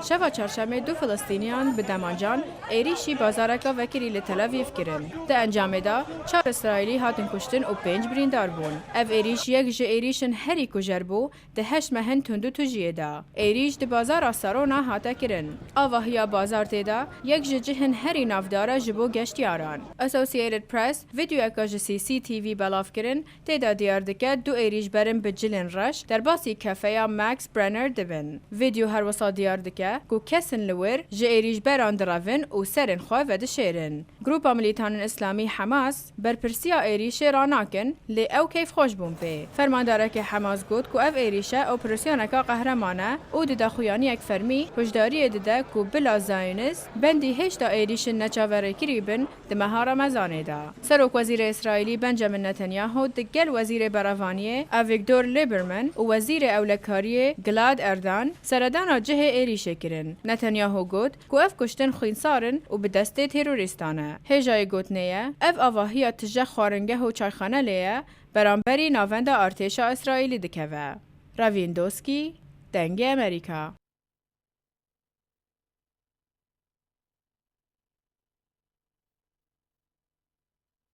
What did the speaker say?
شوا چهارشنبه دو فلسطینیان به دمانجان ایریشی بازارکا وکیلی لتل‌آویو کرن. ده انجام دا 4 اسرائیلی هاتن کشتن و 5 بریندار بون. اف ایریش یک جه ایریشن هری کجر بو ده 8 مهن تندو تجیه دا. ایریش ده بازار سارونا هاتا کرن. آواهیا بازار تیدا یک جهن هری نافدارا جبو گشتیاران. Associated Press ویدیو اکاج CCTV بلاف کرن تیدا دیار دکه دو ایریش برن به جلن رش در باسی کافه ماکس برنر دبن. ویدیو هر وسا دیار دکه کو کسن لور جه ایریش بران دراون و سرن خواه و دشیرن. گروپ ملیتان اسلامی حماس برپرسیا ایریش راناکن لی او کیف خوش بون پی. فرمانداره که حماس گود کو اف ایریشه اپراسیونکا قهرمانه او د خویانی یک فرمی هشداری دده کو بلا زاینس بندی هشتا ایریش نچاوره کریبن د مهار مزانه دا. سروک وزیر اسرائیلی بنجامین نتانیاهو د گل وزیر براوانیه اویگدور لیبرمن و وزیر اولکاری گلاد اردان سردانا جه ایریشه کرن. نتانیاهو گود کو اف کشتن خوینسارن و به دست تروریستانه. هجای گوتنیه اف آواهی تجه خارنگه و چایخانه لیه برانبری ناوند ارتش اسرائیلی دکوه. راویندوسکی دنگ امریکا